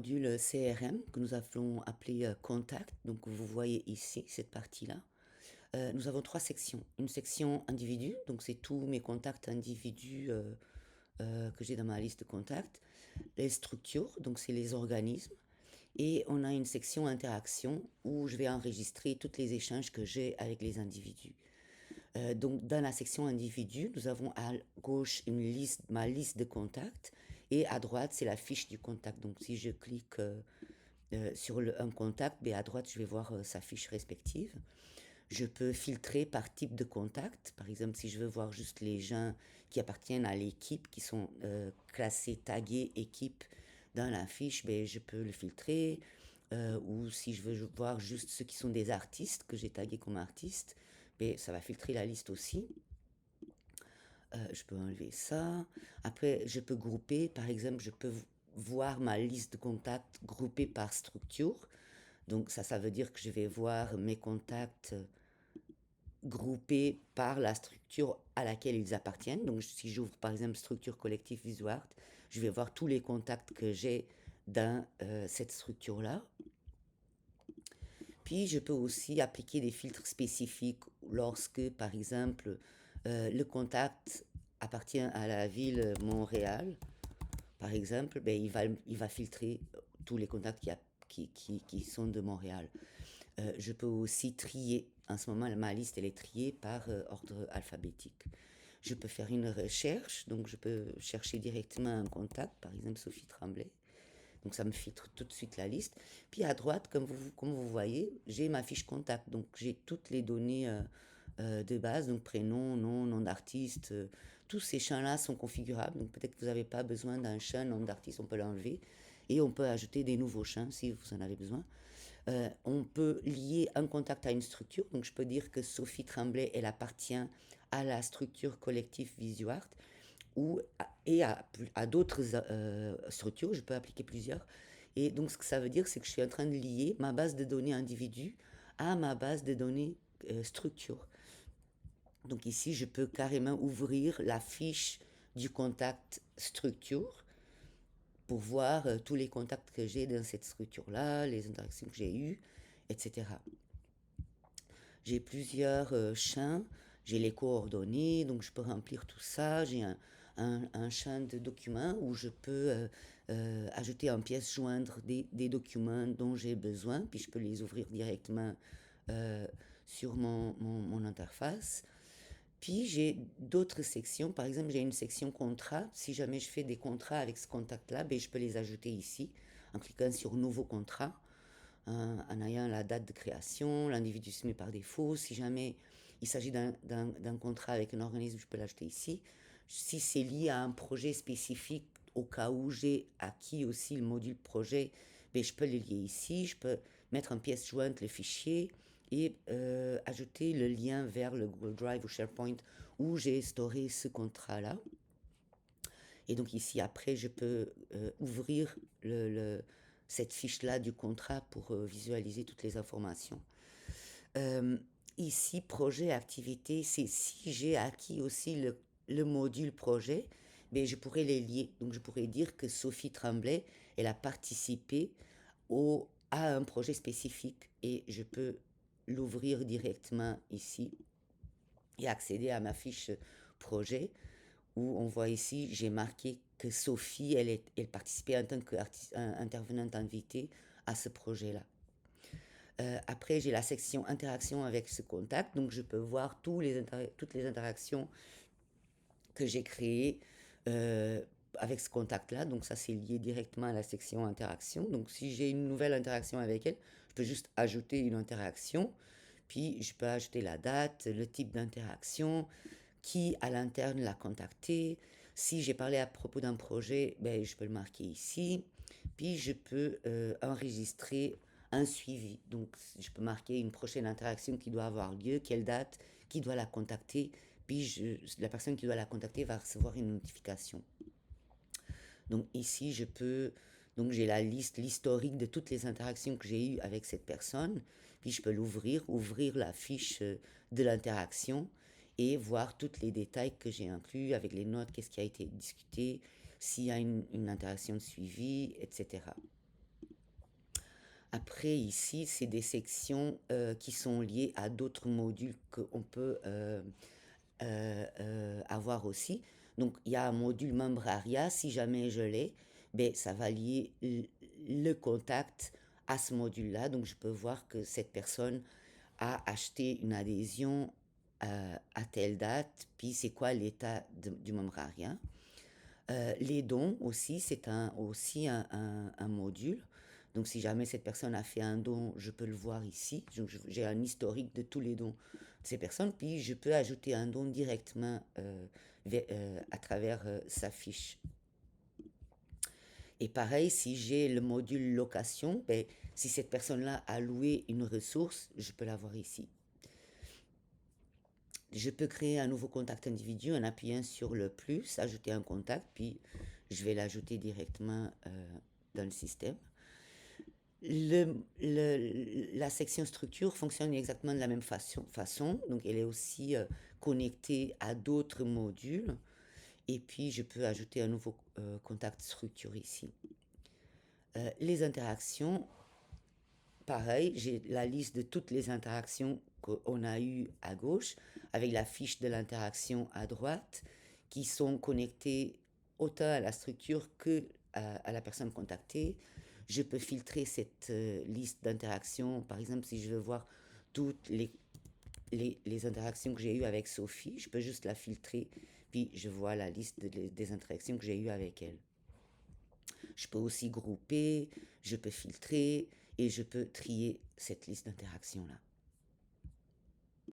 Module CRM que nous avons appelé Contact. Donc vous voyez ici cette partie-là. Nous avons trois sections. Une section individu, donc c'est tous mes contacts individus que j'ai dans ma liste de contacts. Les structures, donc c'est les organismes. Et on a une section interaction où je vais enregistrer tous les échanges que j'ai avec les individus. Donc dans la section individu, nous avons à gauche ma liste de contacts et à droite c'est la fiche du contact. Donc si je clique sur un contact, ben à droite je vais voir sa fiche respective. Je peux filtrer par type de contact. Par exemple, si je veux voir juste les gens qui appartiennent à l'équipe, qui sont classés, tagués équipe dans la fiche, ben, je peux le filtrer. Ou si je veux voir juste ceux qui sont des artistes, que j'ai tagués comme artistes, ben, ça va filtrer la liste aussi. Je peux enlever ça. Après, je peux grouper. Par exemple, je peux voir ma liste de contacts groupée par structure. Donc ça veut dire que je vais voir mes contacts groupés par la structure à laquelle ils appartiennent. Donc si j'ouvre par exemple structure collective VisuArt, je vais voir tous les contacts que j'ai dans cette structure-là. Puis je peux aussi appliquer des filtres spécifiques lorsque par exemple le contact appartient à la ville Montréal. Par exemple, ben, il va filtrer tous les contacts qui sont de Montréal. Je peux aussi trier. En ce moment, ma liste, elle est triée par ordre alphabétique. Je peux faire une recherche, donc je peux chercher directement un contact, par exemple Sophie Tremblay. Donc ça me filtre tout de suite la liste. Puis à droite, comme vous voyez, j'ai ma fiche contact. Donc j'ai toutes les données de base, donc prénom, nom d'artiste. Tous ces champs-là sont configurables. Donc peut-être que vous n'avez pas besoin d'un champ, nom d'artiste, on peut l'enlever. Et on peut ajouter des nouveaux champs si vous en avez besoin. On peut lier un contact à une structure. Donc je peux dire que Sophie Tremblay, elle appartient à la structure collective VisuArt ou à d'autres structures. Je peux appliquer plusieurs. Et donc ce que ça veut dire, c'est que je suis en train de lier ma base de données individu à ma base de données structure. Donc ici, je peux carrément ouvrir la fiche du contact structure pour voir tous les contacts que j'ai dans cette structure-là, les interactions que j'ai eues, etc. J'ai plusieurs champs, j'ai les coordonnées, donc je peux remplir tout ça. J'ai un champ de documents où je peux ajouter en pièce joindre des documents dont j'ai besoin, puis je peux les ouvrir directement euh, sur mon interface. Puis j'ai d'autres sections, par exemple j'ai une section contrat. Si jamais je fais des contrats avec ce contact-là, ben, je peux les ajouter ici en cliquant sur nouveau contrat, en ayant la date de création, l'individu se met par défaut. Si jamais il s'agit d'un contrat avec un organisme, je peux l'ajouter ici. Si c'est lié à un projet spécifique, au cas où j'ai acquis aussi le module projet, ben, je peux le lier ici. Je peux mettre en pièce jointe le fichier et ajouter le lien vers le Google Drive ou SharePoint où j'ai storé ce contrat-là. Et donc ici, après, je peux ouvrir cette fiche-là du contrat pour visualiser toutes les informations. Euh, Ici, projet, activité, c'est si j'ai acquis aussi le module projet, ben, je pourrais les lier. Donc je pourrais dire que Sophie Tremblay, elle a participé à un projet spécifique et je peux l'ouvrir directement ici et accéder à ma fiche projet où on voit ici, j'ai marqué que Sophie, elle participait en tant qu'intervenante invitée à ce projet-là. Après, j'ai la section interaction avec ce contact, donc je peux voir toutes les interactions que j'ai créées avec ce contact-là. Donc ça, c'est lié directement à la section interaction. Donc si j'ai une nouvelle interaction avec elle, je peux juste ajouter une interaction, puis je peux ajouter la date, le type d'interaction, qui à l'interne l'a contacté. Si j'ai parlé à propos d'un projet, ben, je peux le marquer ici. Puis je peux enregistrer un suivi. Donc je peux marquer une prochaine interaction qui doit avoir lieu, quelle date, qui doit la contacter. Puis la personne qui doit la contacter va recevoir une notification. Donc ici, donc j'ai la liste, l'historique de toutes les interactions que j'ai eues avec cette personne. Puis je peux ouvrir la fiche de l'interaction et voir tous les détails que j'ai inclus avec les notes, qu'est-ce qui a été discuté, s'il y a une interaction de suivi, etc. Après, ici, c'est des sections qui sont liées à d'autres modules qu'on peut avoir aussi. Donc, il y a un module membraria, si jamais je l'ai, ben, ça va lier le contact à ce module-là. Donc, je peux voir que cette personne a acheté une adhésion à telle date, puis c'est quoi l'état du membraria. Les dons aussi, c'est aussi un module. Donc, si jamais cette personne a fait un don, je peux le voir ici. Donc, j'ai un historique de tous les dons de ces personnes. Puis, je peux ajouter un don directement à travers sa fiche. Et pareil, si j'ai le module location, ben, si cette personne-là a loué une ressource, je peux la voir ici. Je peux créer un nouveau contact individu en appuyant sur le plus, ajouter un contact, puis je vais l'ajouter directement dans le système. La section structure fonctionne exactement de la même façon. Donc, elle est aussi connectée à d'autres modules. Et puis, je peux ajouter un nouveau contact structure ici. Les interactions, pareil, j'ai la liste de toutes les interactions qu'on a eues à gauche, avec la fiche de l'interaction à droite, qui sont connectées autant à la structure que à la personne contactée. Je peux filtrer cette liste d'interactions. Par exemple, si je veux voir toutes les interactions que j'ai eues avec Sophie, je peux juste la filtrer, puis je vois la liste des interactions que j'ai eues avec elle. Je peux aussi grouper, je peux filtrer et je peux trier cette liste d'interactions-là.